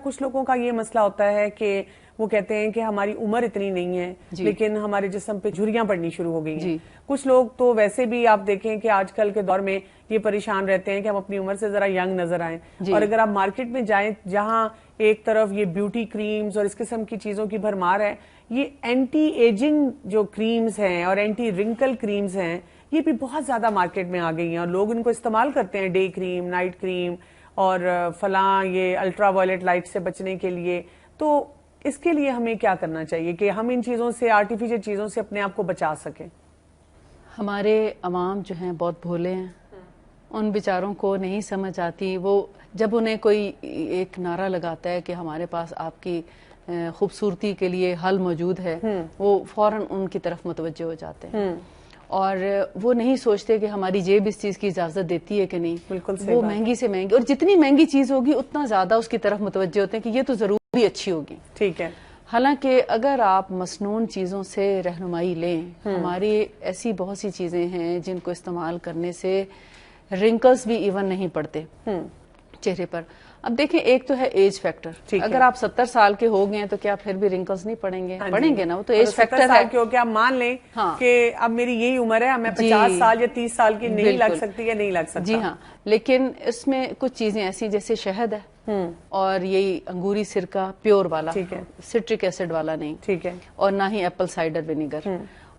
کچھ لوگوں کا یہ مسئلہ ہوتا ہے کہ وہ کہتے ہیں کہ ہماری عمر اتنی نہیں ہے لیکن ہمارے جسم پہ جھریاں پڑنی شروع ہو گئی ہیں. کچھ لوگ تو ویسے بھی آپ دیکھیں کہ آج کل کے دور میں یہ پریشان رہتے ہیں کہ ہم اپنی عمر سے ذرا ینگ نظر آئیں. اور اگر آپ مارکیٹ میں جائیں جہاں ایک طرف یہ بیوٹی کریمز اور اس قسم کی چیزوں کی بھرمار ہے, یہ اینٹی ایجنگ جو کریمز ہیں اور اینٹی رنکل کریمز ہیں یہ بھی بہت زیادہ مارکیٹ میں آ گئی ہیں اور لوگ ان کو استعمال کرتے ہیں, ڈے کریم, نائٹ کریم اور فلاں یہ الٹرا وائلٹ لائٹ سے بچنے کے لیے. تو اس کے لیے ہمیں کیا کرنا چاہیے کہ ہم ان چیزوں سے, آرٹیفیشل چیزوں سے اپنے آپ کو بچا سکیں؟ ہمارے عوام جو ہیں بہت بھولے ہیں, ان بیچاروں کو نہیں سمجھ آتی. وہ جب انہیں کوئی ایک نعرہ لگاتا ہے کہ ہمارے پاس آپ کی خوبصورتی کے لیے حل موجود ہے, وہ فوراً ان کی طرف متوجہ ہو جاتے ہیں اور وہ نہیں سوچتے کہ ہماری جیب اس چیز کی اجازت دیتی ہے کہ نہیں. بالکل وہ مہنگی سے مہنگی, اور جتنی مہنگی چیز ہوگی اتنا زیادہ اس کی طرف متوجہ ہوتے ہیں کہ یہ تو ضرور بھی اچھی ہوگی. ٹھیک ہے. حالانکہ اگر آپ مسنون چیزوں سے رہنمائی لیں, ہماری ایسی بہت سی چیزیں ہیں جن کو استعمال کرنے سے رنکلز بھی ایون نہیں پڑتے چہرے پر. اب دیکھیں, ایک تو ہے ایج فیکٹر. اگر آپ 70 سال کے ہو گئے ہیں تو کیا پھر بھی رنکلز نہیں پڑیں گے؟ پڑیں گے نا, وہ تو ایج فیکٹر ہے. کیونکہ آپ مان لیں کہ اب میری یہی عمر ہے, میں 50 سال یا 30 سال کی نہیں لگ سکتی یا نہیں لگ سکتا. جی ہاں, لیکن اس میں کچھ چیزیں ایسی جیسے شہد ہے اور یہی انگوری سرکہ پیور والا, سٹرک ایسڈ والا نہیں, ٹھیک ہے, اور نہ ہی ایپل سائڈر ونیگر.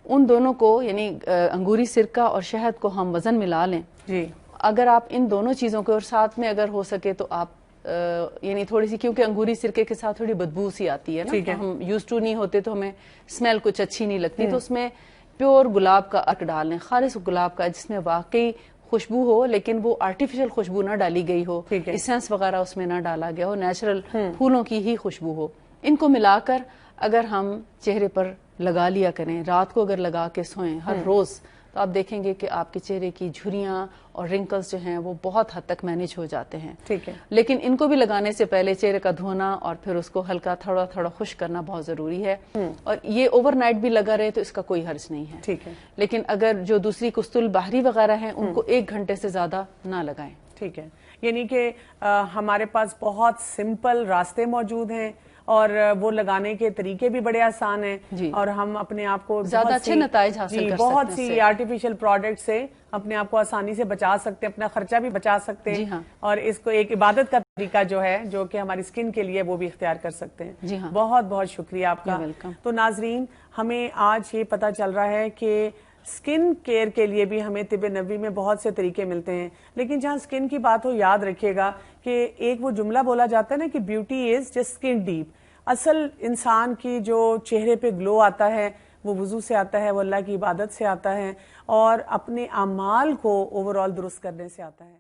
ان دونوں کو یعنی انگوری سرکہ اور شہد کو ہم وزن ملا لیں. اگر آپ ان دونوں چیزوں کو, اور ساتھ میں اگر ہو سکے تو آپ یعنی تھوڑی سی, کیونکہ انگوری سرکے کے ساتھ تھوڑی بدبو سی آتی ہے نا, ہم یوز ٹو نہیں ہوتے تو ہمیں اسمیل کچھ اچھی نہیں لگتی, تو اس میں پیور گلاب کا عرق ڈال لیں, خالص گلاب کا, جس میں واقعی خوشبو ہو لیکن وہ آرٹیفیشل خوشبو نہ ڈالی گئی ہو, ایسنس وغیرہ اس میں نہ ڈالا گیا ہو, نیچرل پھولوں کی ہی خوشبو ہو. ان کو ملا کر اگر ہم چہرے پر لگا لیا کریں, رات کو اگر لگا کے سوئیں ہر روز, تو آپ دیکھیں گے کہ آپ کے چہرے کی جھریاں اور رنکلز جو ہیں وہ بہت حد تک مینیج ہو جاتے ہیں. ٹھیک ہے. لیکن ان کو بھی لگانے سے پہلے چہرے کا دھونا اور پھر اس کو ہلکا تھوڑا تھوڑا خشک کرنا بہت ضروری ہے. اور یہ اوور نائٹ بھی لگا رہے تو اس کا کوئی حرج نہیں ہے. ٹھیک ہے. لیکن اگر جو دوسری کستل باہری وغیرہ ہیں ان کو 1 گھنٹے سے زیادہ نہ لگائیں. ٹھیک ہے. یعنی کہ ہمارے پاس بہت سمپل راستے موجود ہیں اور وہ لگانے کے طریقے بھی بڑے آسان ہیں, اور ہم اپنے آپ کو زیادہ اچھے نتائج حاصل کر سکتے ہیں. بہت سی آرٹیفیشل پروڈکٹ سے اپنے آپ کو آسانی سے بچا سکتے ہیں, اپنا خرچہ بھی بچا سکتے ہیں, اور اس کو ایک عبادت کا طریقہ جو ہے جو کہ ہماری سکن کے لیے وہ بھی اختیار کر سکتے ہیں. بہت بہت شکریہ آپ کا. تو ناظرین, ہمیں آج یہ پتہ چل رہا ہے کہ سکن کیئر کے لیے بھی ہمیں طب نبوی میں بہت سے طریقے ملتے ہیں, لیکن جہاں سکن کی بات ہو یاد رکھیے گا کہ ایک وہ جملہ بولا جاتا ہے نا کہ بیوٹی از جسٹ سکن ڈیپ. اصل انسان کی جو چہرے پہ گلو آتا ہے وہ وضو سے آتا ہے, وہ اللہ کی عبادت سے آتا ہے, اور اپنے اعمال کو اوور آل درست کرنے سے آتا ہے.